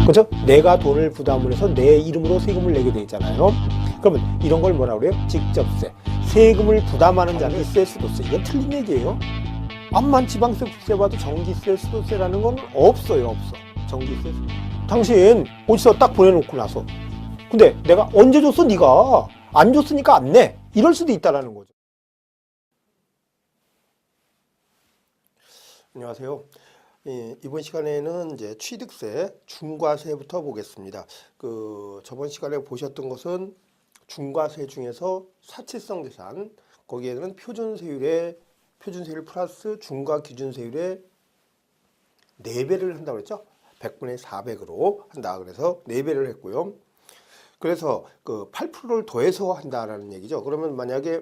그렇죠? 내가 돈을 부담을 해서 내 이름으로 세금을 내게 돼 있잖아요. 그러면 이런 걸 뭐라 그래요? 직접세. 세금을 부담하는 자는 전기세, 수도세. 이건 틀린 얘기예요. 암만 지방세, 국세 봐도 전기세, 수도세라는 건 없어요. 없어. 전기세. 당신 어디서 딱 보내놓고 나서 근데 내가 언제 줬어? 네가 안 줬으니까 안 내. 이럴 수도 있다라는 거죠. 안녕하세요. 이번 시간에는 이제 취득세, 중과세부터 보겠습니다. 저번 시간에 보셨던 것은 중과세 중에서 사치성 재산, 거기에는 표준세율을 플러스 중과기준세율의 4배를 한다고 그랬죠? 100분의 400으로 한다. 그래서 4배를 했고요. 그래서 8%를 더해서 한다라는 얘기죠. 그러면 만약에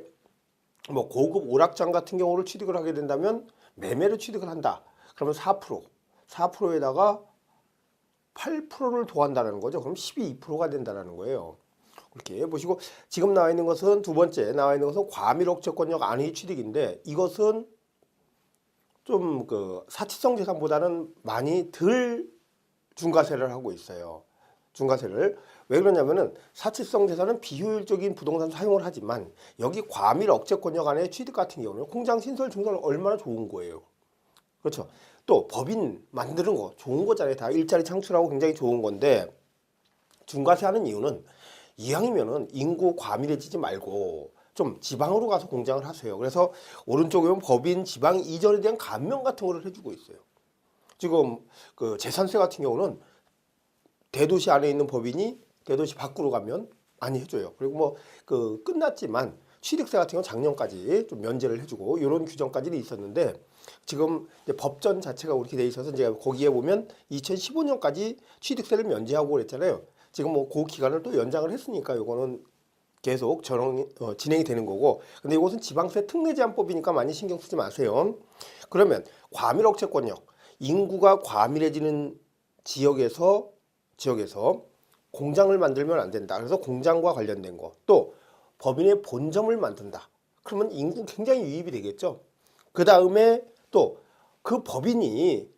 뭐 고급 오락장 같은 경우를 취득을 하게 된다면 매매로 취득을 한다. 그러면 4%에다가 8%를 더한다는 거죠. 그럼 12%가 된다는 거예요. 이렇게 보시고 지금 나와 있는 것은 두 번째 나와 있는 것은 과밀억제권역 안의 취득인데 이것은 좀 사치성 재산보다는 많이 덜 중과세를 하고 있어요. 중과세를 왜 그러냐면은 사치성 재산은 비효율적인 부동산 사용을 하지만 여기 과밀억제권역 안의 취득 같은 경우는 공장 신설 증설 얼마나 좋은 거예요. 그렇죠. 또 법인 만드는 거 좋은 거잖아요. 다 일자리 창출하고 굉장히 좋은 건데 중과세 하는 이유는 이왕이면은 인구 과밀해지지 말고 좀 지방으로 가서 공장을 하세요. 그래서 오른쪽에 보면 법인 지방 이전에 대한 감면 같은 거를 해주고 있어요. 지금 재산세 같은 경우는 대도시 안에 있는 법인이 대도시 밖으로 가면 많이 해줘요. 그리고 뭐 끝났지만 취득세 같은 경우는 작년까지 좀 면제를 해주고 이런 규정까지는 있었는데 지금 이제 법전 자체가 그렇게 돼 있어서 이제 거기에 보면 2015년까지 취득세를 면제하고 그랬잖아요. 지금 뭐 그 기간을 또 연장을 했으니까 이거는 계속 진행이 되는 거고, 근데 이것은 지방세 특례 제한법이니까 많이 신경 쓰지 마세요. 그러면 과밀억제권역, 인구가 과밀해지는 지역에서 공장을 만들면 안 된다. 그래서 공장과 관련된 거, 또 법인의 본점을 만든다. 그러면 인구 굉장히 유입이 되겠죠. 그 다음에 또 그 법인이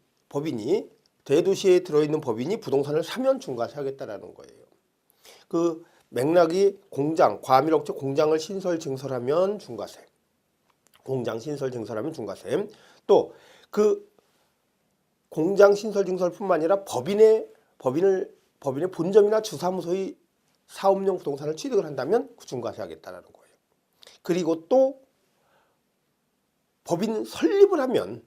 대도시에 들어있는 법인이 부동산을 사면 중과세 하겠다라는 거예요. 그 맥락이 과밀억제 공장을 신설 증설하면 중과세. 공장 신설 증설하면 중과세. 또 그 공장 신설 증설뿐만 아니라 법인의 본점이나 주사무소의 사업용 부동산을 취득을 한다면 중과세 하겠다라는 거예요. 그리고 또 법인 설립을 하면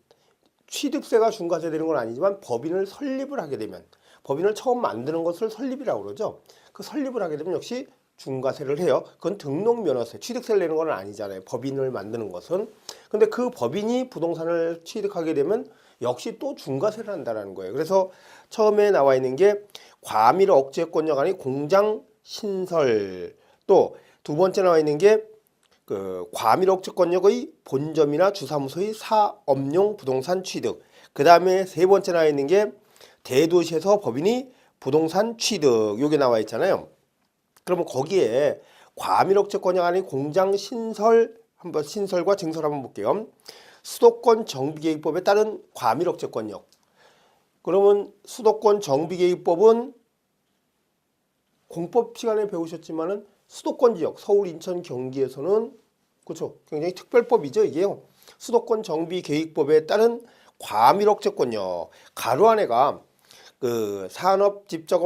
취득세가 중과세 되는 건 아니지만 법인을 설립을 하게 되면 법인을 처음 만드는 것을 설립이라고 그러죠. 그 설립을 하게 되면 역시 중과세를 해요. 그건 등록면허세, 취득세를 내는 건 아니잖아요. 법인을 만드는 것은. 근데 그 법인이 부동산을 취득하게 되면 역시 또 중과세를 한다는 거예요. 그래서 처음에 나와 있는 게 과밀억제권역 안의 공장 신설, 또 두 번째 나와 있는 게 과밀억제권역의 본점이나 주사무소의 사업용 부동산 취득. 그 다음에 세 번째 나와 있는 게 대도시에서 법인이 부동산 취득. 요게 나와 있잖아요. 그러면 거기에 과밀억제권역 안의 공장 신설과 증설 한번 볼게요. 수도권 정비계획법에 따른 과밀억제권역. 그러면 수도권 정비계획법은 공법 시간에 배우셨지만은 수도권 지역, 서울, 인천, 경기에서는 그렇죠. 굉장히 특별법이죠, 이게요. 수도권 정비계획법에 따른 과밀억제권역. 가로 안에가 산업 집적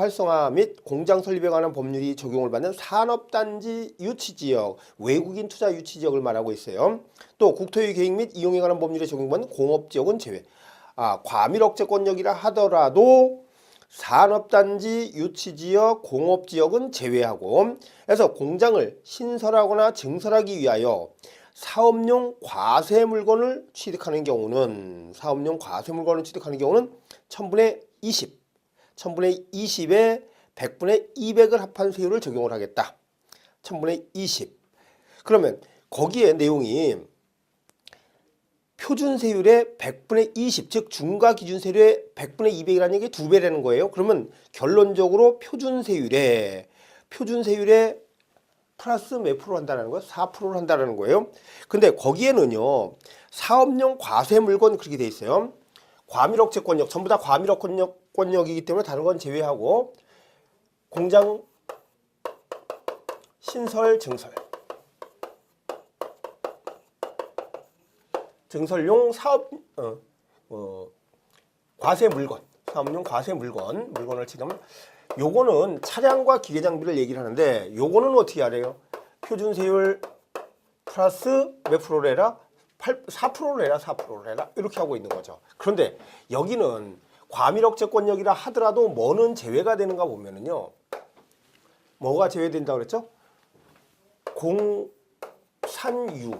활성화 및 공장 설립에 관한 법률이 적용을 받는 산업단지 유치지역, 외국인 투자 유치지역을 말하고 있어요. 또 국토유 계획 및 이용에 관한 법률에 적용받는 공업지역은 제외. 과밀억제권역이라 하더라도 산업단지 유치지역, 공업지역은 제외하고, 그래서 공장을 신설하거나 증설하기 위하여 사업용 과세 물건을 취득하는 경우는 1000분의 20, 1000분의 20에 100분의 200을 합한 세율을 적용을 하겠다. 1000분의 20. 그러면 거기에 내용이 표준세율의 100분의 20, 즉 중과기준세율의 100분의 200이라는 얘기 2배라는 거예요. 그러면 결론적으로 표준세율에 플러스 몇 프로 한다는 거예요? 4%를 한다는 거예요. 근데 거기에는요, 사업용 과세 물건 그렇게 돼 있어요. 과밀억제권역 전부 다 과밀억권역이기 때문에 다른 건 제외하고 공장 신설 증설용 사업 과세 물건 사업용 과세 물건을 치면 요거는 차량과 기계 장비를 얘기를 하는데 요거는 어떻게 하래요? 표준 세율 플러스 몇 프로래라? 4%래라 4%래라 이렇게 하고 있는 거죠. 그런데 여기는 과밀억제권역이라 하더라도 뭐는 제외가 되는가 보면은요. 뭐가 제외된다고 그랬죠? 공산유,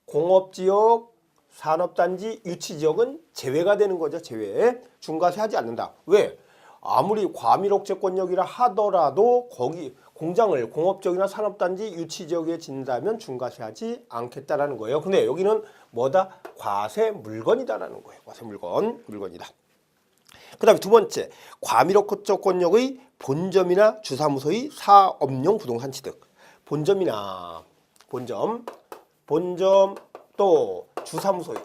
공업지역, 산업단지, 유치지역은 제외가 되는 거죠. 제외. 중과세하지 않는다. 왜? 아무리 과밀억제권역이라 하더라도 거기 공장을 공업지역이나 산업단지, 유치지역에 짓는다면 중과세하지 않겠다라는 거예요. 근데 여기는 뭐다? 과세 물건이다라는 거예요. 과세 물건이다. 그 다음에 두 번째, 과밀억제권역의 본점이나 주사무소의 사업용 부동산 취득. 본점 또 주사무소의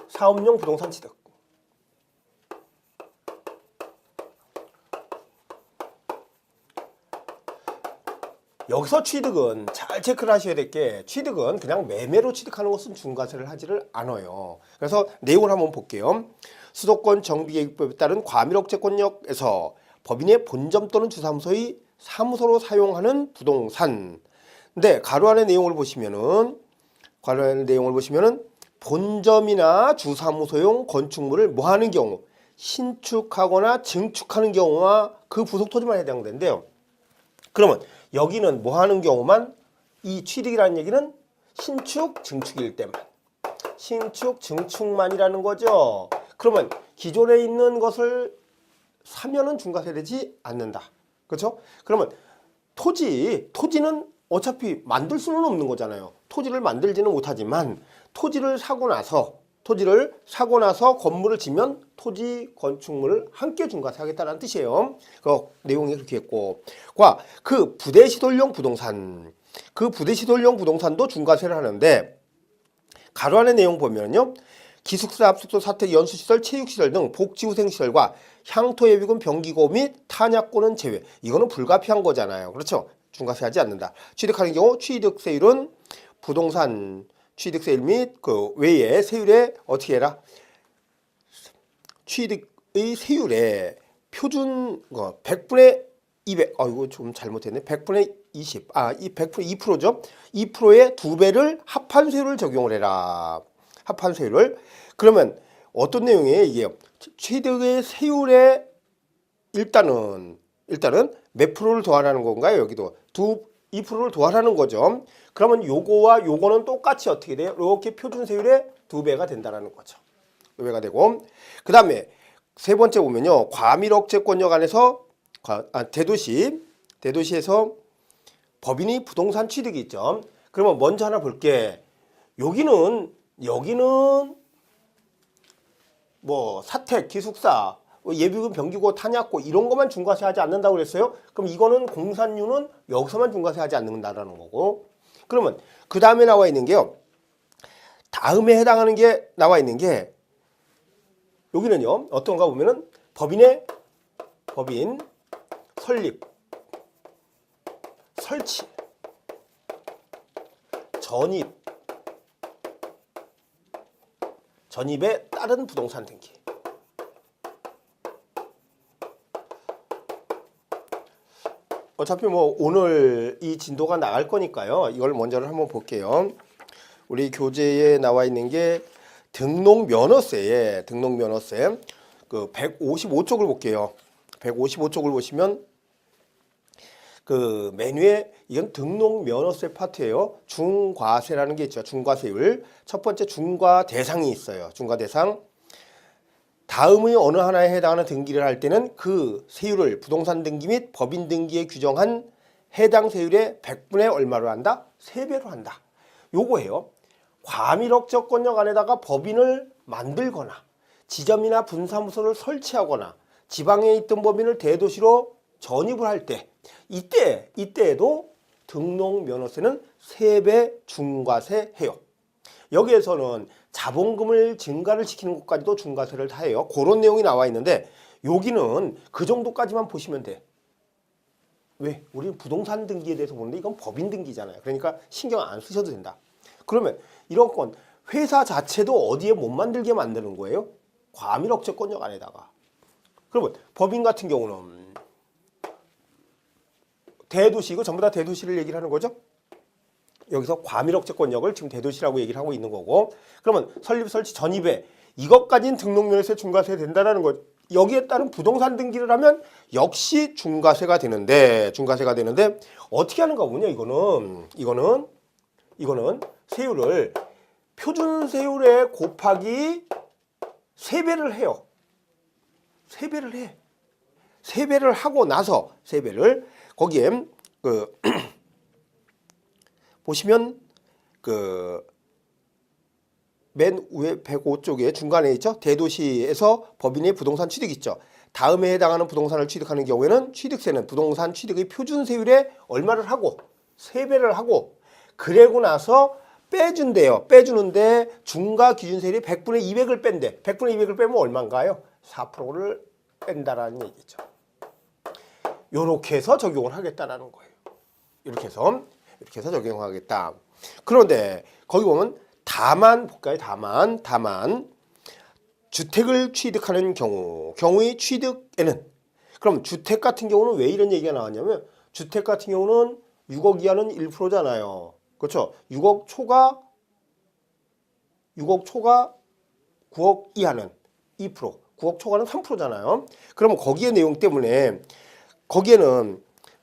사업용 부동산 취득. 여기서 취득은 잘 체크를 하셔야 될 게 취득은 그냥 매매로 취득하는 것은 중과세를 하지를 않아요. 그래서 내용을 한번 볼게요. 수도권 정비계획법에 따른 과밀억제권역에서 법인의 본점 또는 주사무소의 사무소로 사용하는 부동산. 근데 가로 안의 내용을 보시면은 본점이나 주사무소용 건축물을 뭐 하는 경우 신축하거나 증축하는 경우와 그 부속 토지만 해당되는데요. 그러면 여기는 뭐 하는 경우만 이 취득이라는 얘기는 신축 증축일 때만 신축 증축만이라는 거죠. 그러면 기존에 있는 것을 사면은 중과세 되지 않는다. 그렇죠? 그러면 토지는 어차피 만들 수는 없는 거잖아요. 토지를 만들지는 못하지만 토지를 사고 나서 건물을 지면 토지 건축물을 함께 중과세하겠다는 뜻이에요. 그 내용이 그렇게 했고, 그 부대시설용 부동산도 중과세를 하는데 가로 안의 내용 보면요. 기숙사, 합숙소, 사택, 연수시설, 체육시설 등 복지후생시설과 향토예비군, 병기고 및 탄약고는 제외. 이거는 불가피한 거잖아요. 그렇죠? 중과세하지 않는다. 취득하는 경우 취득세율은 부동산 취득세율 및 그 외에 세율에 어떻게 해라? 취득의 세율에 표준 100분의 200. 이거 좀 잘못했네. 100분의 20. 이 100분의 2%죠. 2%의 2배를 합한 세율을 적용을 해라. 합한 세율을. 그러면 어떤 내용이에요? 이게 취득의 세율에 일단은 몇 프로를 더하라는 건가요? 여기도 2%를 더하라는 거죠. 그러면 요거와 요거는 똑같이 어떻게 돼요? 이렇게 표준 세율의 2배가 된다는 거죠. 2배가 되고, 그 다음에 세 번째 보면요. 과밀억제권역 안에서 대도시에서 법인이 부동산 취득이 있죠. 그러면 먼저 하나 볼게. 여기는 뭐 사택, 기숙사, 예비군, 병기고, 탄약고 이런 것만 중과세하지 않는다고 그랬어요. 그럼 이거는 공산유는 여기서만 중과세하지 않는다라는 거고. 그러면 그 다음에 나와 있는 게요. 다음에 해당하는 게 나와 있는 게 여기는요. 어떤가 보면은 법인 설립, 설치, 전입에 따른 부동산 등기. 어차피 뭐 오늘 이 진도가 나갈 거니까요. 이걸 먼저 한번 볼게요. 우리 교재에 나와 있는 게 등록면허세 그 155쪽을 볼게요. 155쪽을 보시면 그 메뉴에 이건 등록면허세 파트예요. 중과세라는 게 있죠. 중과세율. 첫 번째 중과 대상이 있어요. 중과 대상. 다음의 어느 하나에 해당하는 등기를 할 때는 그 세율을 부동산 등기 및 법인 등기에 규정한 해당 세율의 100분의 얼마로 한다? 3배로 한다. 요거예요. 과밀억제권역 안에다가 법인을 만들거나 지점이나 분사무소를 설치하거나 지방에 있던 법인을 대도시로 전입을 할 때 이때에도 등록면허세는 3배 중과세 해요. 여기에서는 자본금을 증가를 시키는 것까지도 중과세를 다 해요. 그런 내용이 나와 있는데 여기는 그 정도까지만 보시면 돼. 왜? 우리는 부동산 등기에 대해서 보는데 이건 법인 등기잖아요. 그러니까 신경 안 쓰셔도 된다. 그러면 이런 건 회사 자체도 어디에 못 만들게 만드는 거예요? 과밀억제권역 안에다가. 그러면 법인 같은 경우는 대도시, 이거 전부 다 대도시를 얘기를 하는 거죠? 여기서 과밀억제권역을 지금 대도시라고 얘기를 하고 있는 거고, 그러면 설립 설치 전입에 이것까지는 등록면허세 중과세 된다라는 거죠. 여기에 따른 부동산 등기를 하면 역시 중과세가 되는데 어떻게 하는가 보냐. 이거는 세율을 표준 세율에 곱하기 3배를 해요. 3배를 해. 3배를 하고 나서 3배를 거기에 보시면 맨 위에 105쪽에 중간에 있죠. 대도시에서 법인의 부동산 취득 있죠. 다음에 해당하는 부동산을 취득하는 경우에는 취득세는 부동산 취득의 표준 세율에 얼마를 하고 3배를 하고 그러고 나서 빼준대요. 빼주는데 중과 기준세율이 100분의 200을 뺀대. 100분의 200을 빼면 얼마인가요? 4%를 뺀다라는 얘기죠. 요렇게 해서 적용을 하겠다라는 거예요. 이렇게 해서 적용하겠다. 그런데 거기 보면 다만 볼까요? 다만 주택을 취득하는 경우의 취득에는, 그럼 주택 같은 경우는 왜 이런 얘기가 나왔냐면 주택 같은 경우는 6억 이하는 1%잖아요. 그렇죠? 6억 초과 9억 이하는 2%, 9억 초과는 3%잖아요. 그러면 거기에 내용 때문에 거기에는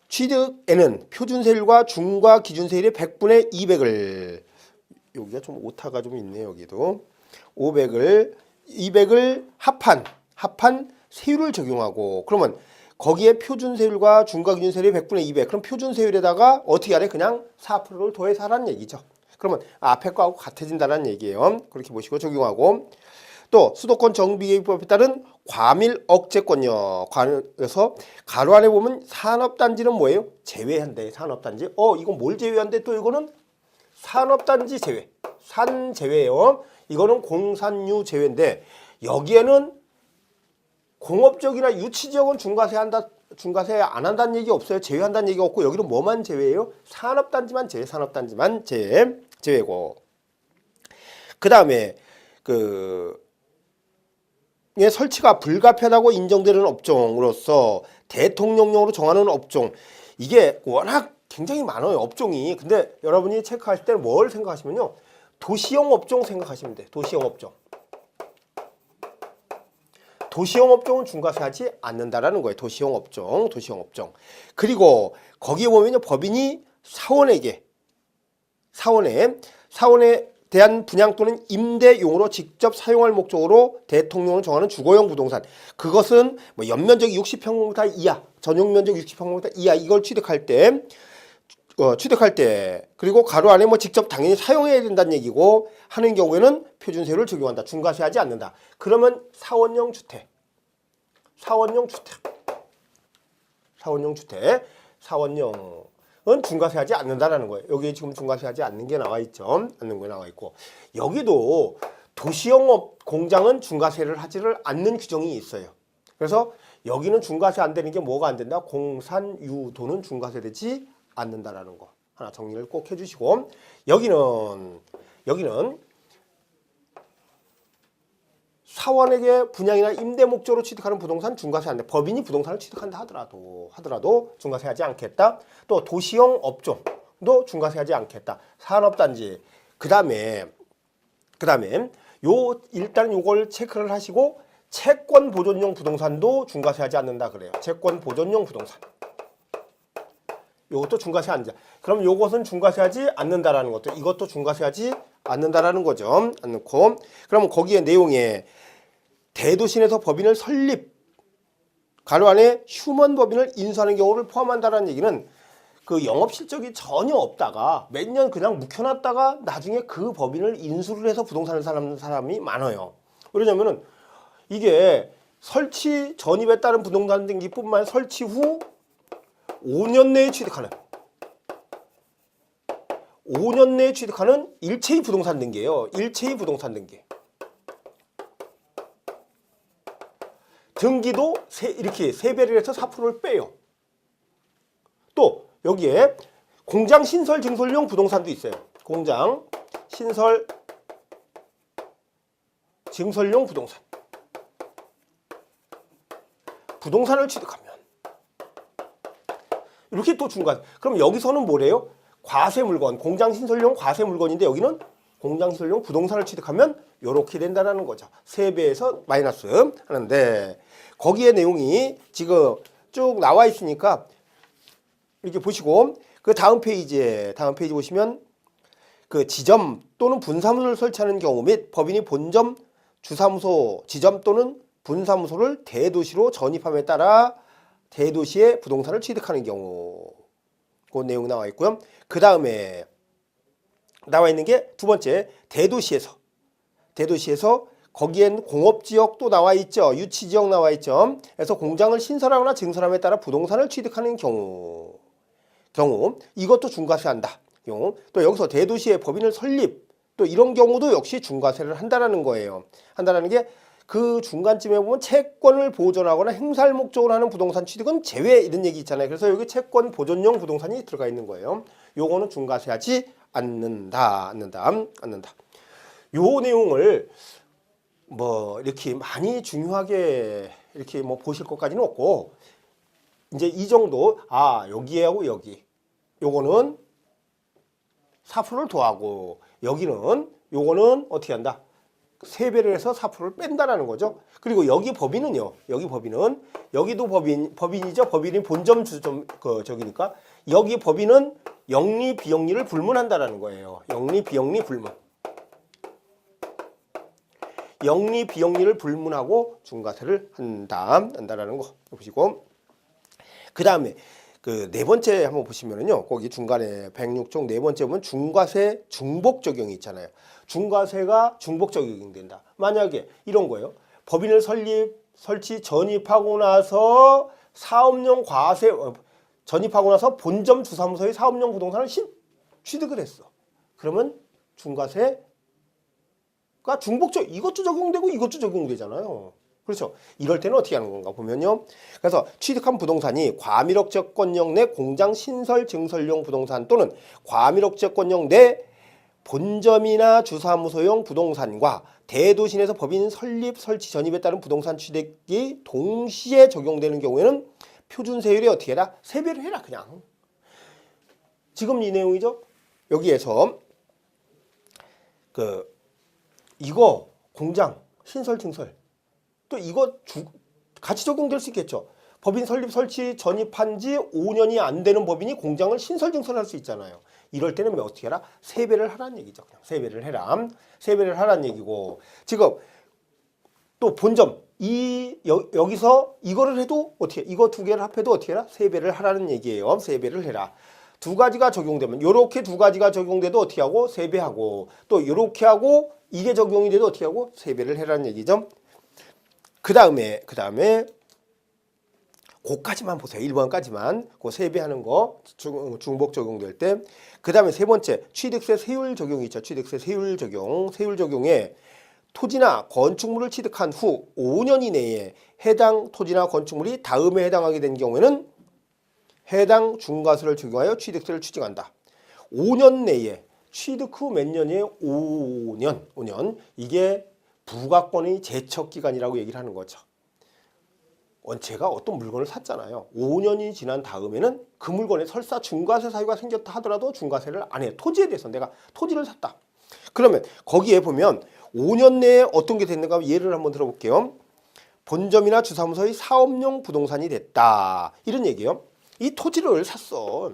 취득에는 표준세율과 중과 기준세율의 100분의 200을, 여기가 좀 오타가 좀 있네. 여기도 200을 합한 세율을 적용하고, 그러면 거기에 표준세율과 중과 기준세율이 100분의 200, 그럼 표준세율에다가 어떻게 하래? 그냥 4%를 더해서 하라는 얘기죠. 그러면 앞에 거하고 같아진다는 얘기예요. 그렇게 보시고 적용하고, 또 수도권 정비계획법에 따른 과밀억제권역, 그래서 가로 안에 보면 산업단지는 뭐예요? 제외한대. 산업단지. 이건 뭘 제외한대? 또 이거는 산업단지 제외, 산 제외요. 이거는 공산유 제외인데 여기에는 공업적이나 유치지역은 중과세 안 한다는 얘기 없어요. 제외한다는 얘기 없고 여기는 뭐만 제외예요? 산업단지만 제외고. 그 다음에 설치가 불가피하다고 인정되는 업종으로서 대통령령으로 정하는 업종, 이게 워낙 굉장히 많아요. 업종이. 근데 여러분이 체크하실 때는 뭘 생각하시면요, 도시형 업종 생각하시면 돼요. 도시형 업종. 도시형 업종은 중과세하지 않는다라는 거예요. 도시형 업종. 그리고 거기에 보면요, 법인이 사원에 대한 분양 또는 임대용으로 직접 사용할 목적으로 대통령을 정하는 주거용 부동산, 그것은 뭐 연면적 60평방미터 이하, 전용 면적 60평방미터 이하, 이걸 취득할 때 그리고 가로 안에 뭐 직접 당연히 사용해야 된다는 얘기고 하는 경우에는 표준세율을 적용한다. 중과세하지 않는다. 그러면 사원용 주택. 은 중과세하지 않는다라는 거예요. 여기 지금 중과세하지 않는 게 나와 있죠. 여기도 도시형 공장은 중과세를 하지를 않는 규정이 있어요. 그래서 여기는 중과세 안 되는 게 뭐가 안 된다? 공산유도는 중과세되지 않는다라는 거. 하나 정리를 꼭 해주시고, 여기는 사원에게 분양이나 임대 목적으로 취득하는 부동산 중과세 안 돼. 법인이 부동산을 취득한다 하더라도 중과세하지 않겠다. 또 도시형 업종도 중과세하지 않겠다. 산업단지. 그다음에 일단 요걸 체크를 하시고, 채권 보존용 부동산도 중과세하지 않는다 그래요. 채권 보존용 부동산. 요것도 중과세 안 돼. 그럼 요것은 중과세하지 않는다라는 것도, 이것도 중과세하지 않는다라는 거죠. 않고. 그러면 거기에 내용에 대도시 내에서 법인을 설립, 가로 안에 휴먼 법인을 인수하는 경우를 포함한다라는 얘기는 그 영업 실적이 전혀 없다가 몇 년 그냥 묵혀놨다가 나중에 그 법인을 인수를 해서 부동산을 사는 사람이 많아요. 왜냐면은 이게 설치 전입에 따른 부동산 등기뿐만 설치 후 5년 내에 취득하는, 5년 내에 취득하는 일체의 부동산 등기예요. 일체의 부동산 등기. 등기도 이렇게 세배를 해서 4%를 빼요. 또 여기에 공장 신설 증설용 부동산도 있어요. 공장 신설 증설용 부동산. 부동산을 취득하면 이렇게 또 중과세. 그럼 여기서는 뭐래요? 과세 물건, 공장 신설용 과세 물건인데 여기는 공장 신설용 부동산을 취득하면 이렇게 된다는 거죠. 세배에서 마이너스 하는데 거기에 내용이 지금 쭉 나와 있으니까 이렇게 보시고 그 다음 페이지 보시면 그 지점 또는 분사무소를 설치하는 경우 및 법인이 본점 주사무소 지점 또는 분사무소를 대도시로 전입함에 따라 대도시의 부동산을 취득하는 경우 그 내용 나와 있고요. 그 다음에 나와 있는 게 두 번째 대도시에서 거기엔 공업지역도 나와 있죠. 유치지역 나와 있죠. 그래서 공장을 신설하거나 증설함에 따라 부동산을 취득하는 경우 이것도 중과세한다. 또 여기서 대도시의 법인을 설립 또 이런 경우도 역시 중과세를 한다라는 거예요. 한다라는 게 그 중간쯤에 보면 채권을 보존하거나 행사할 목적으로 하는 부동산 취득은 제외 이런 얘기 있잖아요. 그래서 여기 채권 보존용 부동산이 들어가 있는 거예요. 요거는 중과세하지 않는다. 요 내용을 뭐 이렇게 많이 중요하게 이렇게 뭐 보실 것까지는 없고 이제 이 정도 여기하고 여기 요거는 4%를 더하고 여기는 요거는 어떻게 한다? 세배를 해서 4%를 뺀다라는 거죠. 그리고 여기 법인은요. 여기도 법인이죠. 법인이 본점 주점 저기니까 여기 법인은 영리 비영리를 불문한다라는 거예요. 영리 비영리 불문. 영리 비영리를 불문하고 중과세를 한다라는 거 보시고 그 다음에 그 네 번째 한번 보시면은요. 거기 중간에 106종 네 번째 보면 중과세 중복 적용이 있잖아요. 중과세가 중복 적용된다. 만약에 이런 거예요. 법인을 설치 전입하고 나서 사업용 과세 전입하고 나서 본점 주사무소의 사업용 부동산을 취득을 했어. 그러면 중과세가 중복적 이것도 적용되고 이것도 적용되잖아요. 그렇죠. 이럴 때는 어떻게 하는 건가 보면요. 그래서 취득한 부동산이 과밀억제권역 내 공장 신설 증설용 부동산 또는 과밀억제권역 내 본점이나 주사무소용 부동산과 대도시 내에서 법인 설립 설치 전입에 따른 부동산 취득이 동시에 적용되는 경우에는 표준세율이 어떻게 해라? 세배를 해라 그냥. 지금 이 내용이죠. 여기에서 이거 공장 신설 증설 또 이거 같이 적용될 수 있겠죠. 법인 설립 설치 전입한 지 5년이 안 되는 법인이 공장을 신설 증설할 수 있잖아요. 이럴 때는 어떻게 해라? 세배를 하라는 얘기죠. 그냥 세배를 해라. 세배를 하라는 얘기고 지금 또 본점 여기서 이거를 해도 어떻게 이거 두 개를 합해도 어떻게 해라? 세배를 하라는 얘기예요. 세배를 해라. 두 가지가 적용되면 요렇게 두 가지가 적용돼도 어떻게 하고 세배하고 또 요렇게 하고 이게 적용이 돼도 어떻게 하고 세배를 해라는 얘기죠. 그 다음에 그까지만 보세요. 1번까지만 그 세배하는 거 중복 적용될 때. 그 다음에 세 번째 취득세 세율 적용이 있죠. 취득세 세율 적용에 토지나 건축물을 취득한 후 5년 이내에 해당 토지나 건축물이 다음에 해당하게 된 경우에는 해당 중과세를 적용하여 취득세를 추징한다. 5년 내에 취득 후 몇 년이에요? 5년. 이게 부가권의 제척기간이라고 얘기를 하는 거죠. 제가 어떤 물건을 샀잖아요. 5년이 지난 다음에는 그 물건에 설사 중과세 사유가 생겼다 하더라도 중과세를 안 해요. 토지에 대해서 내가 토지를 샀다. 그러면 거기에 보면 5년 내에 어떤 게 됐는가 예를 한번 들어볼게요. 본점이나 주사무소의 사업용 부동산이 됐다. 이런 얘기예요. 이 토지를 샀어.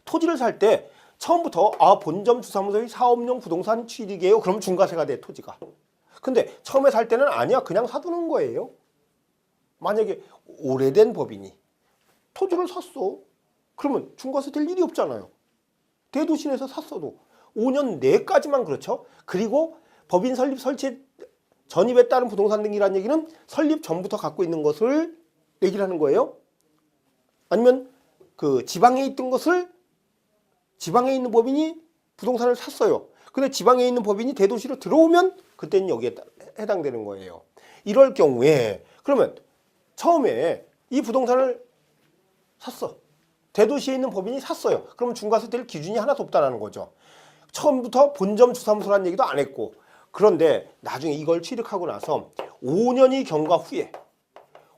토지를 살 때 처음부터 본점 주사무소의 사업용 부동산 취득이에요. 그럼 중과세가 돼 토지가. 근데 처음에 살 때는 아니야. 그냥 사두는 거예요. 만약에 오래된 법인이 토지를 샀어. 그러면 중과세 될 일이 없잖아요. 대도시 내에서 샀어도 5년 내까지만 그렇죠. 그리고 법인 설립 설치 전입에 따른 부동산 등기라는 얘기는 설립 전부터 갖고 있는 것을 얘기를 하는 거예요. 아니면 그 지방에 있던 것을 지방에 있는 법인이 부동산을 샀어요. 근데 지방에 있는 법인이 대도시로 들어오면 그때는 여기에 해당되는 거예요. 이럴 경우에 그러면 처음에 이 부동산을 샀어. 대도시에 있는 법인이 샀어요. 그러면 중과세 될 기준이 하나도 없다는 거죠. 처음부터 본점 주사무소라는 얘기도 안 했고, 그런데 나중에 이걸 취득하고 나서 5년이 경과 후에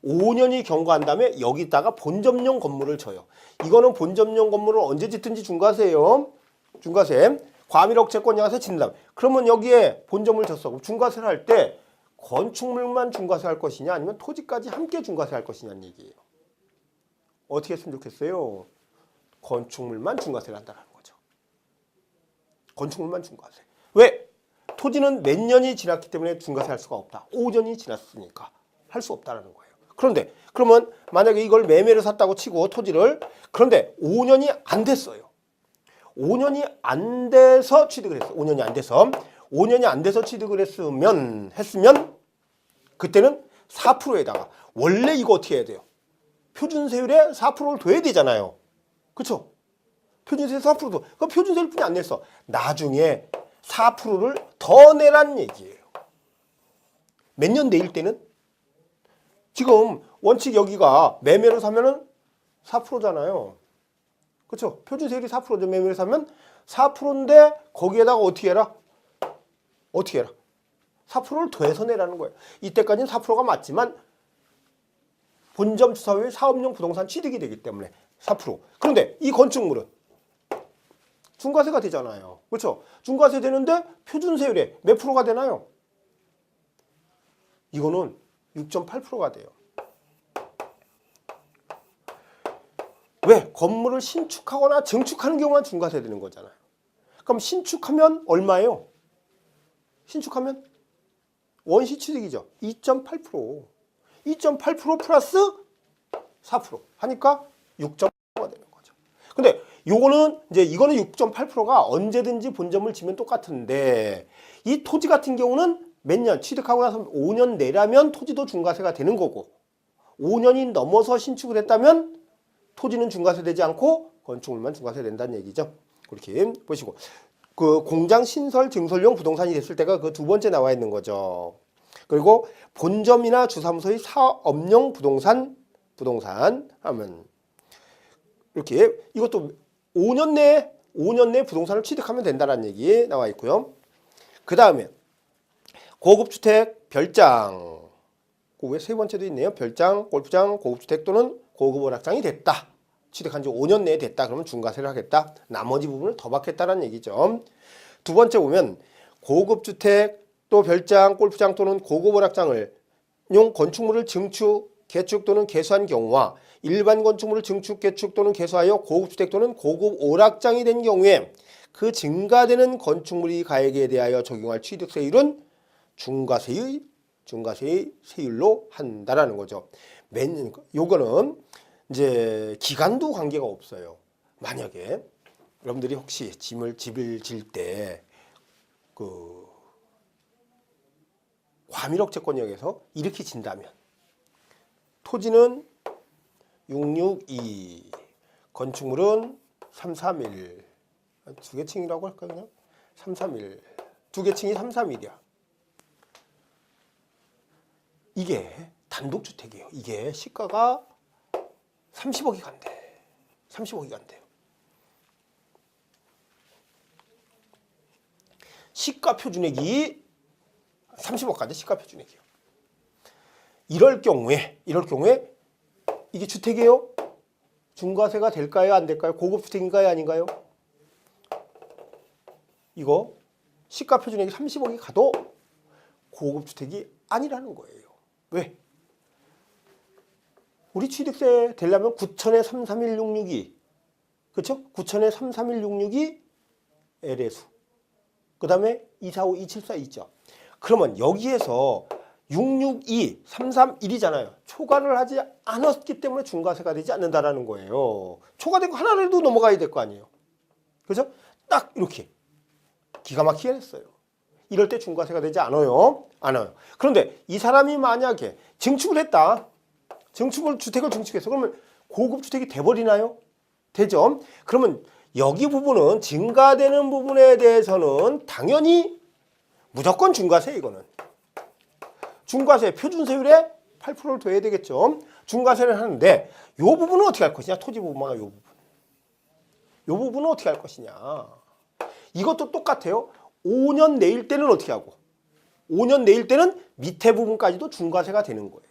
5년이 경과한 다음에 여기다가 본점용 건물을 쳐요. 이거는 본점용 건물을 언제 짓든지 중과세예요. 중과세. 과밀 채권양에서 짓는다. 그러면 여기에 본점을 쳤어. 그럼 중과세를 할 때 건축물만 중과세 할 것이냐 아니면 토지까지 함께 중과세 할 것이냐는 얘기예요. 어떻게 했으면 좋겠어요? 건축물만 중과세를 한다는 거죠. 건축물만 중과세. 왜? 토지는 몇 년이 지났기 때문에 중과세 할 수가 없다. 5년이 지났으니까 할 수 없다는 거예요. 그런데 그러면 만약에 이걸 매매를 샀다고 치고 토지를, 그런데 5년이 안 됐어요. 5년이 안 돼서 취득을 했어. 5년이 안 돼서 취득을 했으면 그때는 4%에다가 원래 이거 어떻게 해야 돼요? 표준세율에 4%를 둬야 되잖아요. 그렇죠? 표준세율 4%도. 그 표준세율 뿐이 안 냈어. 나중에 4%를 더 내란 얘기예요. 몇 년 내일 때는? 지금 원칙 여기가 매매로 사면은 4%잖아요. 그렇죠? 표준세율이 4%죠. 매매를 사면 4%인데 거기에다가 어떻게 해라? 4%를 더해서 내라는 거예요. 이때까지는 4%가 맞지만 본점 주사후에 사업용 부동산 취득이 되기 때문에 4%. 그런데 이 건축물은 중과세가 되잖아요. 그렇죠? 중과세 되는데 표준세율에 몇 프로가 되나요? 이거는 6.8%가 돼요. 왜? 건물을 신축하거나 증축하는 경우만 중과세 되는 거잖아요. 그럼 신축하면 얼마예요? 신축하면 원시 취득이죠. 2.8%. 2.8% 플러스 4% 하니까 6.8%가 되는 거죠. 근데 이거는 6.8%가 언제든지 본점을 지면 똑같은데 이 토지 같은 경우는 몇 년 취득하고 나서 5년 내라면 토지도 중과세가 되는 거고 5년이 넘어서 신축을 했다면 토지는 중과세 되지 않고 건축물만 중과세 된다는 얘기죠. 그렇게 보시고 그 공장 신설 증설용 부동산이 됐을 때가 그 두 번째 나와 있는 거죠. 그리고 본점이나 주사무소의 사업용 부동산 하면 이렇게 이것도 5년 내에 부동산을 취득하면 된다는 얘기 나와 있고요. 그 다음에 고급주택 별장, 그 외에 세 번째도 있네요. 별장, 골프장, 고급주택 또는 고급 오락장이 됐다. 취득한 지 5년 내에 됐다. 그러면 중과세를 하겠다. 나머지 부분을 더 받겠다는 얘기죠. 두 번째 보면 고급주택 또 별장, 골프장 또는 고급 오락장을 용 건축물을 증축, 개축 또는 개수한 경우와 일반 건축물을 증축, 개축 또는 개수하여 고급주택 또는 고급 오락장이 된 경우에 그 증가되는 건축물이 가액에 대하여 적용할 취득세율은 중과세의 세율로 한다라는 거죠. 요거는 이제 기간도 관계가 없어요. 만약에 여러분들이 혹시 집을 질 때 그 과밀 채권역에서 이렇게 진다면 토지는 662, 건축물은 331, 두 개 층이라고 할까요? 그냥 331, 두 개 층이 331이야. 이게 단독주택이에요. 이게 시가가 30억이 간대. 30억이 간대요. 시가 표준액이 30억 간대. 시가 표준액이요. 이럴 경우에 이게 주택이에요? 중과세가 될까요? 안 될까요? 고급주택인가요? 아닌가요? 이거 시가 표준액이 30억이 가도 고급주택이 아니라는 거예요. 왜? 우리 취득세 되려면 9천에 331,662 그렇죠? 9천에 331,662 LSU 그 다음에 245, 274 있죠. 그러면 여기에서 662, 331이잖아요. 초과를 하지 않았기 때문에 중과세가 되지 않는다라는 거예요. 초과된 거 하나라도 넘어가야 될 거 아니에요. 그렇죠? 딱 이렇게 기가 막히게 했어요. 이럴 때 중과세가 되지 않아요. 그런데 이 사람이 만약에 증축을 했다. 주택을 증축했어. 그러면 고급 주택이 돼버리나요? 되죠. 그러면 여기 부분은 증가되는 부분에 대해서는 당연히 무조건 중과세 이거는. 중과세 표준세율에 8%를 둬야 되겠죠. 중과세를 하는데 이 부분은 어떻게 할 것이냐. 토지 부분만 이 부분. 이 부분은 어떻게 할 것이냐. 이것도 똑같아요. 5년 내일 때는 어떻게 하고 5년 내일 때는 밑에 부분까지도 중과세가 되는 거예요.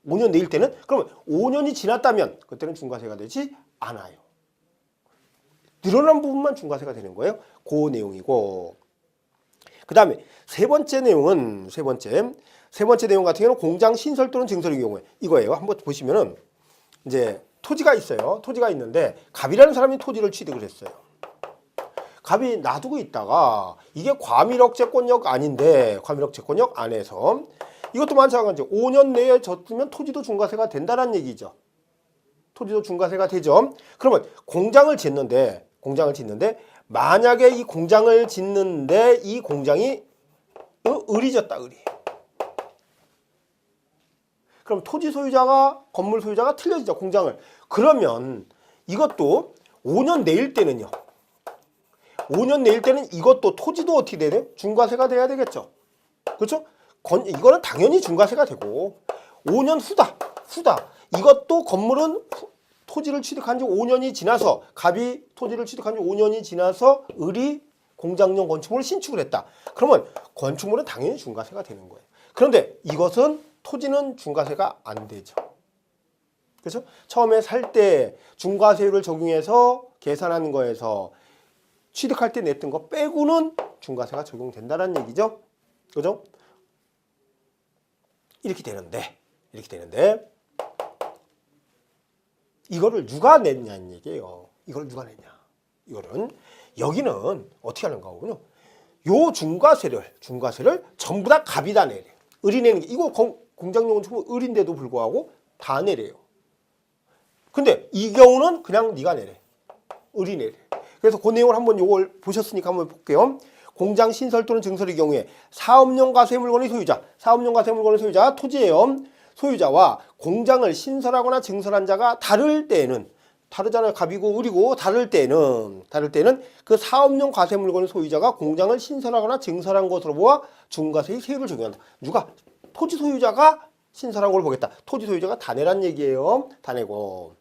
5년 내일 때는 그러면 5년이 지났다면 그때는 중과세가 되지 않아요. 늘어난 부분만 중과세가 되는 거예요. 그 내용이고 그 다음에 세 번째 내용은 세 번째 내용 같은 경우는 공장 신설 또는 증설의 경우에 이거예요. 한번 보시면은 이제 토지가 있어요. 토지가 있는데 갑이라는 사람이 토지를 취득을 했어요. 갑이 놔두고 있다가 이게 과밀억제권역 아닌데 과밀억제권역 안에서 이것도 마찬가지죠. 5년 내에 졌으면 토지도 중과세가 된다는 얘기죠. 토지도 중과세가 되죠. 그러면 공장을 짓는데 만약에 이 공장을 짓는데 이 공장이 을이 졌다. 을이. 그럼 토지 소유자가 건물 소유자가 틀려지죠. 공장을. 그러면 이것도 5년 내일 때는요. 5년 내일 때는 이것도 토지도 어떻게 돼야 돼요? 중과세가 돼야 되겠죠. 그렇죠? 이거는 당연히 중과세가 되고 5년 후다. 이것도 건물은 토지를 취득한 지 5년이 지나서 갑이 토지를 취득한 지 5년이 지나서 을이 공장용 건축물을 신축을 했다. 그러면 건축물은 당연히 중과세가 되는 거예요. 그런데 이것은 토지는 중과세가 안 되죠. 그렇죠? 처음에 살 때 중과세율을 적용해서 계산하는 거에서 취득할 때 냈던 거 빼고는 중과세가 적용된다는 얘기죠. 그죠? 이렇게 되는데 이거를 누가 냈냐는 얘기예요. 이걸 누가 냈냐? 이거는 여기는 어떻게 하는가 하면요. 요 중과세를 전부 다 갑이 다 내래요. 을이 내는 게 이거 공장용 건축물 을인데도 불구하고 다 내래요. 근데 이 경우는 그냥 네가 내래. 을이 내래. 그래서 그 내용을 한번 요걸 보셨으니까 한번 볼게요. 공장 신설 또는 증설의 경우에 사업용 과세 물건의 소유자, 토지예요. 소유자와 공장을 신설하거나 증설한 자가 다를 때에는 다르잖아요. 갑이고 을이고 다를 때는 그 사업용 과세 물건의 소유자가 공장을 신설하거나 증설한 것으로 보아 중과세의 세율을 적용한다. 누가? 토지 소유자가 신설한 걸 보겠다. 토지 소유자가 다 내란 얘기예요. 다 내고.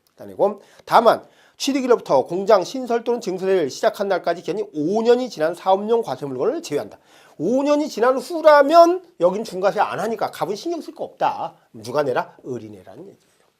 다만 취득일로부터 공장 신설 또는 증설을 시작한 날까지 기한이 5년이 지난 사업용 과세 물건을 제외한다. 5년이 지난 후라면 여긴 중과세 안 하니까 갑은 신경 쓸 거 없다. 누가 내라? 을이 내라는 얘기예요.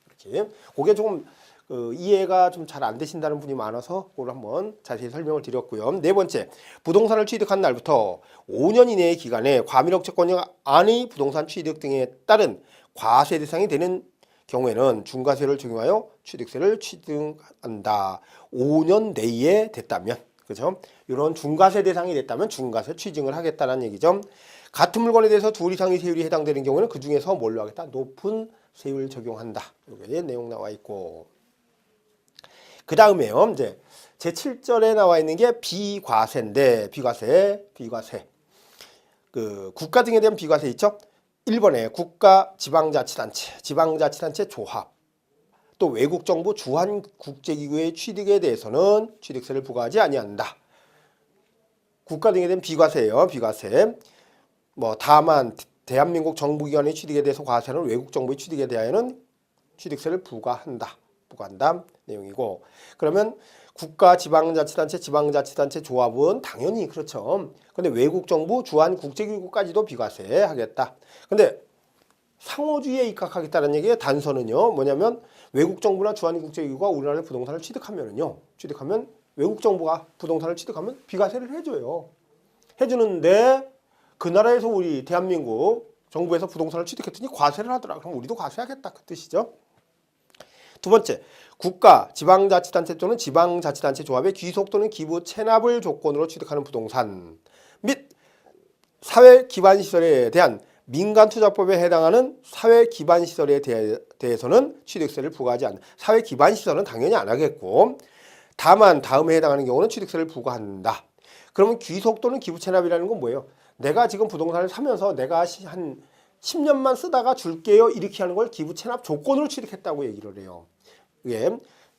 이렇게. 그게 조금 이해가 좀 잘 안 되신다는 분이 많아서 그걸 한번 자세히 설명을 드렸고요. 네 번째, 부동산을 취득한 날부터 5년 이내의 기간에 과밀억제권역 안의 부동산 취득 등에 따른 과세 대상이 되는 경우에는 중과세를 적용하여 취득세를 취득한다. 5년 내에 됐다면, 그죠? 이런 중과세 대상이 됐다면 중과세 취증을 하겠다는 얘기죠. 같은 물건에 대해서 둘 이상의 세율이 해당되는 경우는 그 중에서 뭘로 하겠다? 높은 세율 적용한다. 이게 내용 나와 있고. 그 다음에요, 이제 제 7절에 나와 있는 게 비과세인데, 비과세. 그 국가 등에 대한 비과세 있죠? 1번에 국가 지방자치단체 조합, 또 외국정부 주한국제기구의 취득에 대해서는 취득세를 부과하지 아니한다. 국가 등에 대한 비과세예요. 비과세. 다만 대한민국 정부기관의 취득에 대해서 과세는 외국정부의 취득에 대하여는 취득세를 부과한다 내용이고, 그러면 국가 지방자치단체 조합은 당연히 그렇죠. 근데 외국정부 주한국제기구까지도 비과세 하겠다. 근데 상호주의에 입각하겠다는 얘기의 단서는요. 뭐냐면 외국정부나 주한국제기구가 우리나라의 부동산을 취득하면 외국정부가 부동산을 취득하면 비과세를 해줘요. 해주는데 그 나라에서 우리 대한민국 정부에서 부동산을 취득했더니 과세를 하더라. 그럼 우리도 과세하겠다. 그 뜻이죠. 두 번째, 국가, 지방자치단체 또는 지방자치단체 조합의 귀속 또는 기부 체납을 조건으로 취득하는 부동산 및 사회기반시설에 대한 민간투자법에 해당하는 사회기반시설에 대해서는 취득세를 부과하지 않는다. 사회기반시설은 당연히 안 하겠고, 다만 다음에 해당하는 경우는 취득세를 부과한다. 그러면 귀속 또는 기부 체납이라는 건 뭐예요? 내가 지금 부동산을 사면서 내가 한 10년만 쓰다가 줄게요. 이렇게 하는 걸 기부 체납 조건으로 취득했다고 얘기를 해요. 예.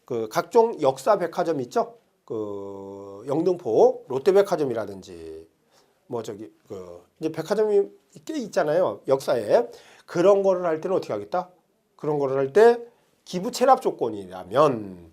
그 각종 역사 백화점 있죠? 그 영등포 롯데백화점이라든지 뭐 저기 그 이제 백화점이 꽤 있잖아요. 역사에. 그런 거를 할 때는 어떻게 하겠다? 그런 거를 할 때 기부 체납 조건이라면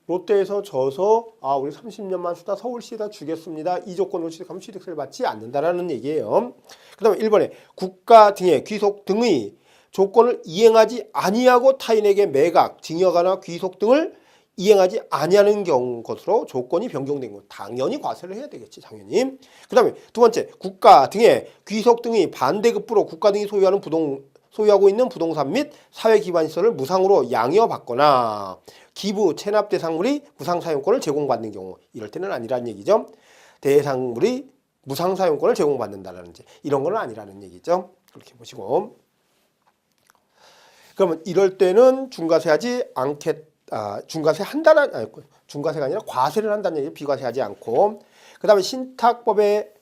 롯데에서 져서 우리 30년만 쓰다 서울시에다 주겠습니다. 이 조건으로 취득하면 취득세를 받지 않는다라는 얘기예요. 그 다음에 1번에 국가 등의 귀속 등의 조건을 이행하지 아니하고 타인에게 매각, 징역하나 귀속 등을 이행하지 아니하는 것으로 조건이 변경된 것. 당연히 과세를 해야 되겠지, 당연히. 그 다음에 두 번째, 국가 등의 귀속 등의 반대급부로 국가 등이 소유하고 있는 부동산 및 사회기반시설을 무상으로 양여받거나 기부 체납 대상물이 무상 사용권을 제공받는 경우, 이럴 때는 아니라는 얘기죠. 대상물이 무상 사용권을 제공받는다라는 이런 건 아니라는 얘기죠. 그렇게 보시고, 그러면 이럴 때는 중과세하지 중과세 한다는 아니 중과세가 아니라 과세를 한다는 얘기, 비과세하지 않고. 그 다음에 신탁법에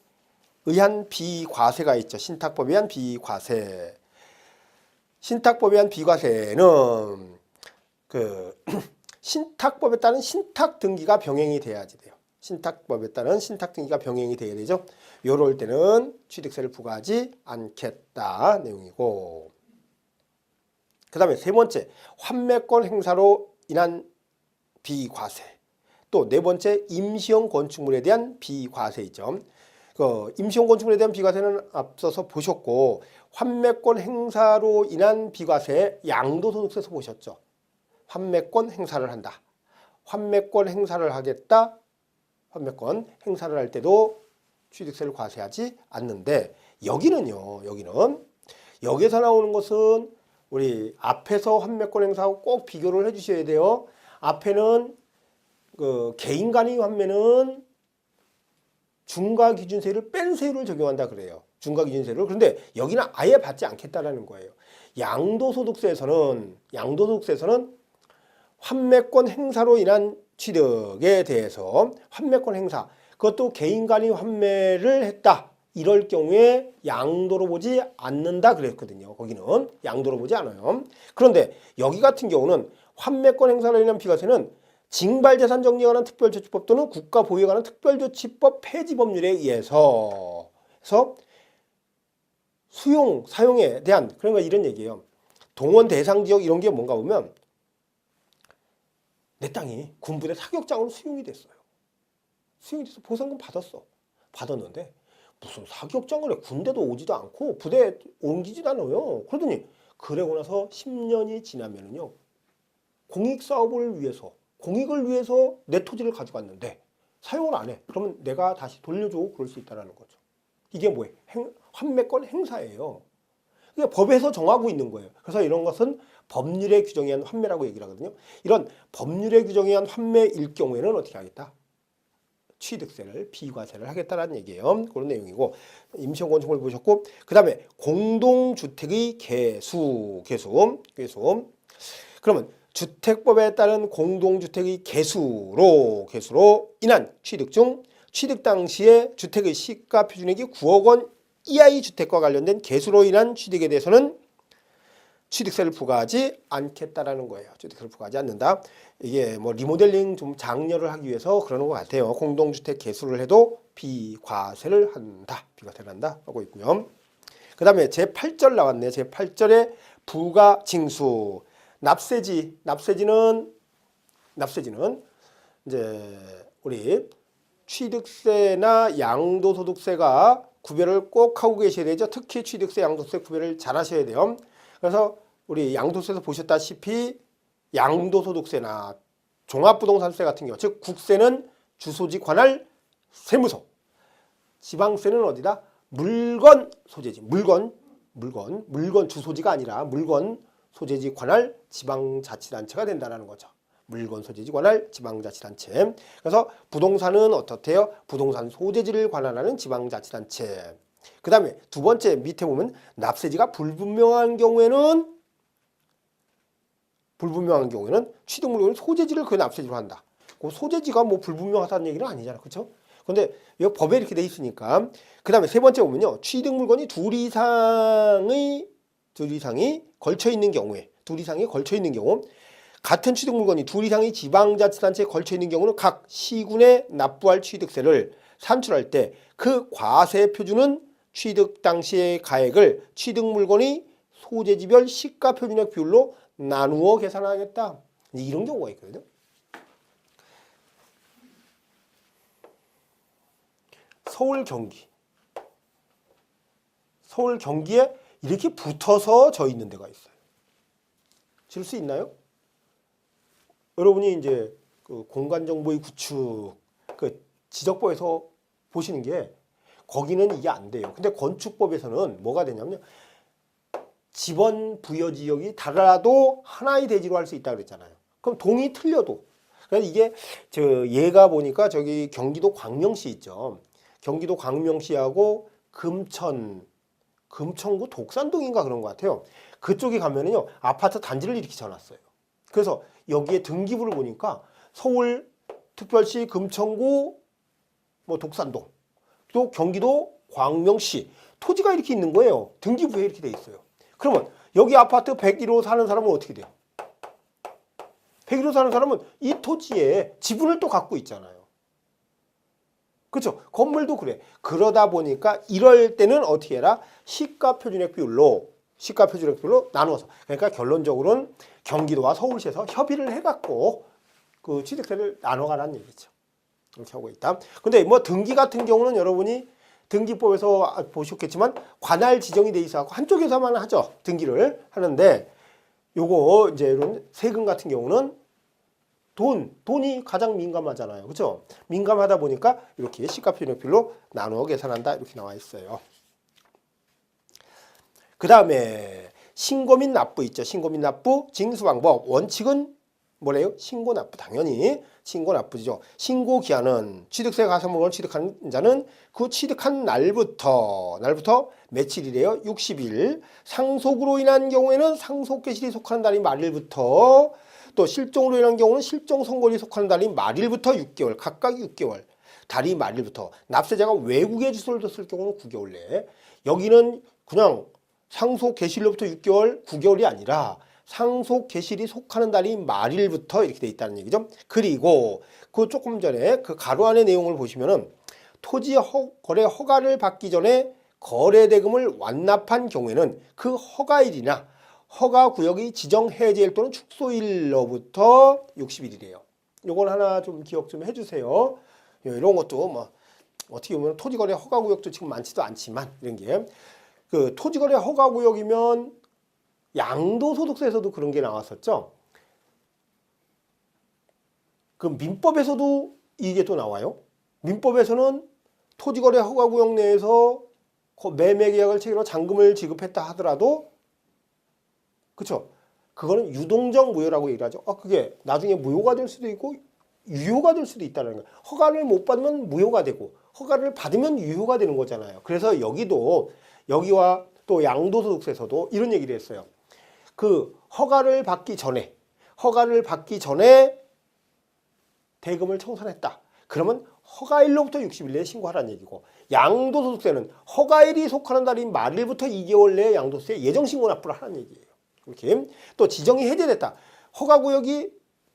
의한 비과세가 있죠. 신탁법에 의한 비과세. 신탁법에 의한 비과세는 그 신탁법에 따른 신탁 등기가 병행이 돼야지 돼요. 신탁법에 따른 신탁 등기가 병행이 돼야 되죠. 요럴 때는 취득세를 부과하지 않겠다 내용이고. 그 다음에 세 번째, 환매권 행사로 인한 비과세. 또 네 번째, 임시형 건축물에 대한 비과세이죠. 그 임시형 건축물에 대한 비과세는 앞서서 보셨고, 환매권 행사로 인한 비과세 양도소득세에서 보셨죠. 환매권 행사를 한다. 환매권 행사를 하겠다. 환매권 행사를 할 때도 취득세를 과세하지 않는데, 여기는요. 여기서 나오는 것은 우리 앞에서 환매권 행사하고 꼭 비교를 해주셔야 돼요. 앞에는 그 개인 간의 환매는 중과기준세율을 뺀 세율을 적용한다 그래요. 중과기준세율을. 그런데 여기는 아예 받지 않겠다라는 거예요. 양도소득세에서는 환매권 행사로 인한 취득에 대해서 환매권 행사, 그것도 개인 간의 환매를 했다. 이럴 경우에 양도로 보지 않는다 그랬거든요. 거기는 양도로 보지 않아요. 그런데 여기 같은 경우는 환매권 행사로 인한 비과세는 징발재산 정리에 관한 특별조치법 또는 국가 보유에 관한 특별조치법 폐지 법률에 의해서 수용, 사용에 대한, 그러니까 이런 얘기예요. 동원 대상 지역 이런 게 뭔가 보면 내 땅이 군부대 사격장으로 수용이 됐어요. 수용이 돼서 보상금 받았는데 무슨 사격장을 해. 군대도 오지도 않고 부대에 옮기지도 않아요. 그러더니 그러고 나서 10년이 지나면은요, 공익을 위해서 내 토지를 가져갔는데 사용을 안 해. 그러면 내가 다시 돌려줘. 그럴 수 있다는 거죠. 이게 뭐예요? 환매권 행사예요. 이게 법에서 정하고 있는 거예요. 그래서 이런 것은 법률의 규정에 의한 환매라고 얘기를 하거든요. 이런 법률의 규정에 의한 환매일 경우에는 어떻게 하겠다? 취득세를 비과세를 하겠다라는 얘기예요. 그런 내용이고, 임시형 건축물 보셨고, 그 다음에 공동주택의 개수. 그러면 주택법에 따른 공동주택의 개수로 인한 취득 중 취득 당시에 주택의 시가 표준액이 9억 원 이하의 주택과 관련된 개수로 인한 취득에 대해서는 취득세를 부과하지 않겠다라는 거예요. 취득세를 부과하지 않는다. 이게 뭐 리모델링 좀 장려를 하기 위해서 그러는 것 같아요. 공동주택 개수를 해도 비과세를 한다. 하고 있고요. 그 다음에 제8절 나왔네요. 제8절에 부가징수. 납세지는 이제 우리 취득세나 양도소득세가 구별을 꼭 하고 계셔야 되죠. 특히 취득세, 양도세 구별을 잘 하셔야 돼요. 그래서 우리 양도세에서 보셨다시피 양도소득세나 종합부동산세 같은 경우, 즉 국세는 주소지 관할 세무서, 지방세는 어디다? 물건 소재지. 물건 주소지가 아니라 물건 소재지 관할 지방자치단체가 된다는 거죠. 물건 소재지 관할 지방자치단체. 그래서 부동산은 어떻대요? 부동산 소재지를 관할하는 지방자치단체. 그 다음에 두 번째 밑에 보면 납세지가 불분명한 경우에는 취득물건 소재지를 그 납세지로 한다. 그 소재지가 뭐 불분명하다는 얘기는 아니잖아. 그렇죠? 근데 이 법에 이렇게 돼 있으니까. 그 다음에 세 번째 보면요. 취득물건이 둘 이상이 걸쳐 있는 경우 같은 취득 물건이 둘 이상의 지방자치단체에 걸쳐 있는 경우는 각 시군에 납부할 취득세를 산출할 때 그 과세 표준은 취득 당시의 가액을 취득 물건의 소재지별 시가 표준액 비율로 나누어 계산하겠다. 이런 경우가 있거든요. 서울, 경기에 이렇게 붙어서 져 있는 데가 있어요. 질 수 있나요? 여러분이 이제 그 공간정보의 구축 그 지적법에서 보시는 게 거기는 이게 안 돼요. 근데 건축법에서는 뭐가 되냐면요. 지번 부여 지역이 달라도 하나의 대지로 할 수 있다 그랬잖아요. 그럼 동이 틀려도. 그래서 이게 얘가 보니까 저기 경기도 광명시 있죠. 경기도 광명시하고 금천구 독산동인가 그런 것 같아요. 그쪽에 가면은요 아파트 단지를 이렇게 지어놨어요. 그래서 여기에 등기부를 보니까 서울 특별시 금천구 뭐 독산동 또 경기도 광명시 토지가 이렇게 있는 거예요. 등기부에 이렇게 돼 있어요. 그러면 여기 아파트 101호 사는 사람은 어떻게 돼요? 101호 사는 사람은 이 토지에 지분을 또 갖고 있잖아요. 그렇죠? 건물도 그래. 그러다 보니까 이럴 때는 어떻게 해라? 시가 표준액 비율로 나누어서. 그러니까 결론적으로는 경기도와 서울시에서 협의를 해갖고 그 취득세를 나눠가라는 얘기죠. 이렇게 하고 있다. 근데 뭐 등기 같은 경우는 여러분이 등기법에서 보셨겠지만 관할 지정이 돼 있어서 한쪽에서만 하죠. 등기를 하는데 요거 이제 이런 세금 같은 경우는 돈이 가장 민감하잖아요. 그렇죠? 민감하다 보니까 이렇게 시가표준액별로 나누어 계산한다 이렇게 나와 있어요. 그 다음에 신고 및 납부 있죠. 신고 및 납부 징수 방법 원칙은 뭐래요? 신고 납부 당연히 신고 납부죠. 신고 기한은 취득세 가산물건을 취득한 자는 그 취득한 날부터 며칠이래요? 60일. 상속으로 인한 경우에는 상속개실이 속하는 달인 말일부터 또 실종으로 인한 경우는 실종 선고일이 속하는 달인 말일부터 6개월 각각 6개월 달이 말일부터 납세자가 외국에 주소를 뒀을 경우는 9개월 내에 여기는 그냥 상속 개시일로부터 6개월 9개월이 아니라 상속 개시일이 속하는 달이 말일부터 이렇게 돼 있다는 얘기죠. 그리고 그 조금 전에 그 가로 안의 내용을 보시면은 토지 거래 허가를 받기 전에 거래 대금을 완납한 경우에는 그 허가일이나 허가구역의 지정 해제일 또는 축소일로부터 60일이래요. 요건 하나 좀 기억 좀 해주세요. 이런 것도 뭐 어떻게 보면 토지거래 허가구역도 지금 많지도 않지만 이런 게 그 토지거래 허가구역이면 양도소득세에서도 그런 게 나왔었죠. 그 민법에서도 이게 또 나와요. 민법에서는 토지거래 허가구역 내에서 매매계약을 체결하고 잔금을 지급했다 하더라도 그렇죠. 그거는 유동적 무효라고 얘기를 하죠. 그게 나중에 무효가 될 수도 있고 유효가 될 수도 있다는 거예요. 허가를 못 받으면 무효가 되고 허가를 받으면 유효가 되는 거잖아요. 그래서 여기와 또 양도소득세에서도 이런 얘기를 했어요. 그 허가를 받기 전에 대금을 청산했다. 그러면 허가일로부터 60일 내에 신고하라는 얘기고 양도소득세는 허가일이 속하는 달인 말일부터 2개월 내에 양도세 예정신고 납부를 하라는 얘기예요. 이렇게 또 지정이 해제됐다. 허가구역이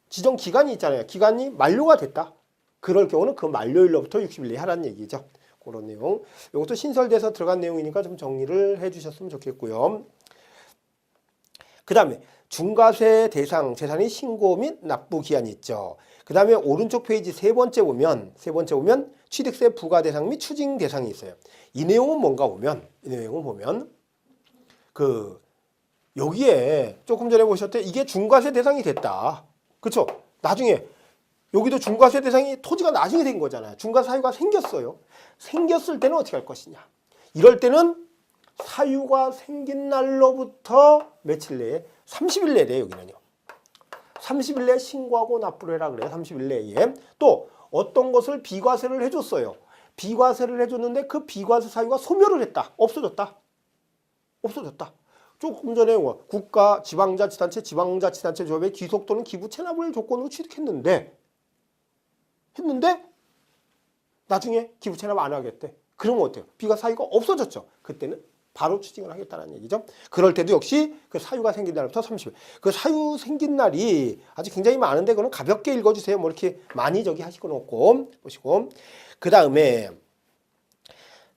지정 기간이 있잖아요. 기간이 만료가 됐다. 그럴 경우는 그 만료일로부터 60일 내에 하라는 얘기죠. 그런 내용. 이것도 신설돼서 들어간 내용이니까 좀 정리를 해주셨으면 좋겠고요. 그 다음에 중과세 대상 재산의 신고 및 납부 기한이 있죠. 그 다음에 오른쪽 페이지 세 번째 보면 취득세 부과 대상 및 추징 대상이 있어요. 이 내용은 뭔가 보면 여기에 조금 전에 보셨대 이게 중과세 대상이 됐다. 그렇죠? 나중에 여기도 중과세 대상이 토지가 나중에 된 거잖아요. 중과세 사유가 생겼어요. 생겼을 때는 어떻게 할 것이냐. 이럴 때는 사유가 생긴 날로부터 며칠 내에 30일 내에 여기는요. 30일 내에 신고하고 납부를 해라 그래요. 30일 내에. 또 어떤 것을 비과세를 해줬어요. 비과세를 해줬는데 그 비과세 사유가 소멸을 했다. 없어졌다. 조금 전에 국가, 지방자치단체 조합의 귀속 또는 기부 체납을 조건으로 취득했는데 나중에 기부 체납 안 하겠대. 그러면 어때요? 비과세 사유가 없어졌죠. 그때는 바로 추징을 하겠다는 얘기죠. 그럴 때도 역시 그 사유가 생긴 날부터 30일. 그 사유 생긴 날이 아주 굉장히 많은데 그거는 가볍게 읽어주세요. 뭐 이렇게 많이 저기 하실 건 없고 보시고 그 다음에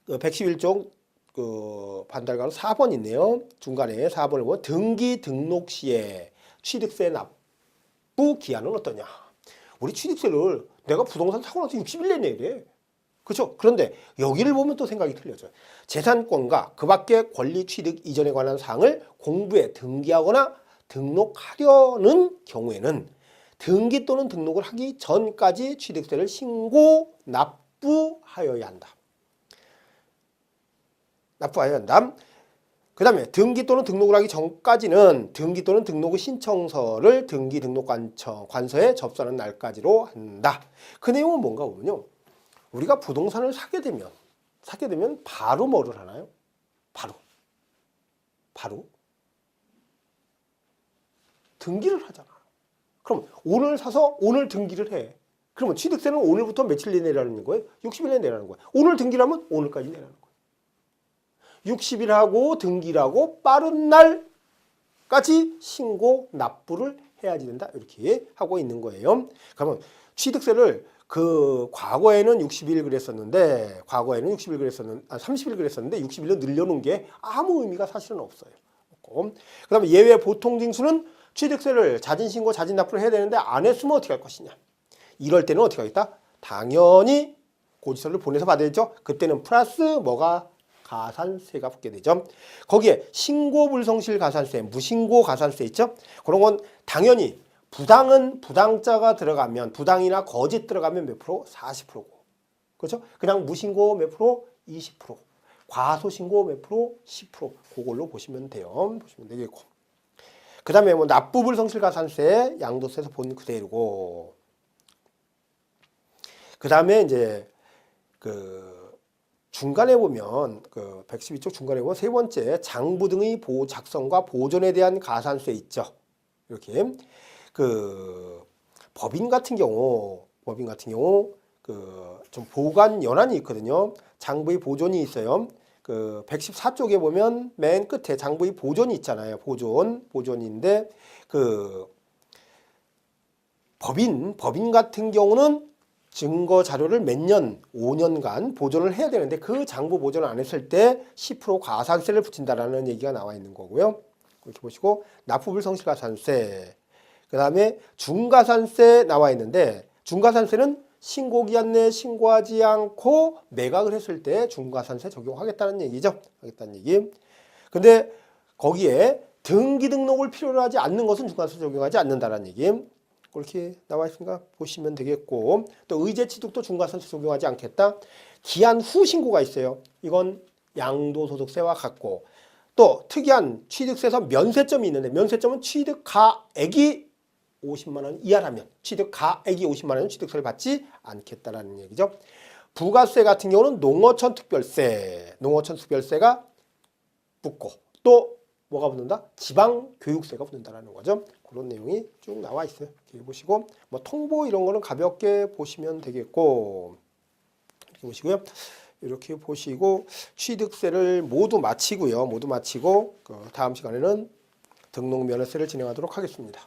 그 111쪽 그 반달가로 4번 있네요. 중간에 4번을 보면 등기 등록 시에 취득세 납부 기한은 어떠냐. 우리 취득세를 내가 부동산 사고 나서 60일 내에 이래. 그렇죠? 그런데 여기를 보면 또 생각이 틀려져요. 재산권과 그 밖의 권리 취득 이전에 관한 사항을 공부에 등기하거나 등록하려는 경우에는 등기 또는 등록을 하기 전까지 취득세를 신고 납부하여야 한다. 납부하여야 한다. 그 다음에 등기 또는 등록을 하기 전까지는 등기 또는 등록의 신청서를 등기 등록관서에 접수하는 날까지로 한다. 그 내용은 뭔가 보면요. 우리가 부동산을 사게 되면 바로 뭐를 하나요? 바로 등기를 하잖아. 그럼 오늘 사서 오늘 등기를 해. 그러면 취득세는 오늘부터 며칠 내에 내라는 거예요? 60일 내에 내라는 거예요. 오늘 등기를 하면 오늘까지 내라는 거예요. 60일 하고 등기를 하고 빠른 날까지 신고 납부를 해야지 된다. 이렇게 하고 있는 거예요. 그러면 취득세를 그 과거에는 60일 그랬었는데 30일 그랬었는데 60일로 늘려놓은 게 아무 의미가 사실은 없어요. 그 다음에 예외 보통징수는 취득세를 자진신고 자진납부를 해야 되는데 안 했으면 어떻게 할 것이냐. 이럴 때는 어떻게 하겠다? 당연히 고지서를 보내서 받아야죠. 그때는 플러스 뭐가 가산세가 붙게 되죠. 거기에 신고불성실 가산세, 무신고 가산세 있죠. 그런 건 당연히 부당은 부당자가 들어가면 부당이나 거짓 들어가면 몇 프로? 40%고. 그렇죠? 그냥 무신고 몇 프로? 20%. 과소신고 몇 프로? 10%. 그걸로 보시면 돼요. 보시면 되겠고. 그 다음에 뭐 납부불성실가산세 양도세에서 본 그대로고. 그 다음에 이제 그 중간에 보면 그 112쪽 중간에 보면 세 번째 장부 등의 작성과 보존에 대한 가산세 있죠. 이렇게. 그 법인 같은 경우 그 좀 보관 연한이 있거든요. 장부의 보존이 있어요. 그 114쪽에 보면 맨 끝에 장부의 보존이 있잖아요. 보존인데 그 법인 같은 경우는 증거 자료를 몇 년, 5년간 보존을 해야 되는데 그 장부 보존을 안 했을 때 10% 가산세를 붙인다라는 얘기가 나와 있는 거고요. 이렇게 보시고 납부불성실가산세. 그 다음에 중가산세 나와 있는데 중가산세는 신고기한 내에 신고하지 않고 매각을 했을 때 중가산세 적용하겠다는 얘기죠. 하겠다는 얘기. 근데 거기에 등기 등록을 필요로 하지 않는 것은 중가산세 적용하지 않는다는 얘기. 그렇게 나와 있으니까 보시면 되겠고 또 의제 취득도 중과산세 적용하지 않겠다. 기한 후 신고가 있어요. 이건 양도소득세와 같고 또 특이한 취득세에서 면세점이 있는데 면세점은 취득가액이 50만 원 이하라면 취득가액이 50만 원은 취득세를 받지 않겠다라는 얘기죠. 부가세 같은 경우는 농어촌 특별세가 붙고 또 뭐가 붙는다? 지방교육세가 붙는다라는 거죠. 그런 내용이 쭉 나와 있어요. 이렇게 보시고 뭐 통보 이런 거는 가볍게 보시면 되겠고 이렇게 보시고요. 이렇게 보시고 취득세를 모두 마치고요. 모두 마치고 다음 시간에는 등록면허세를 진행하도록 하겠습니다.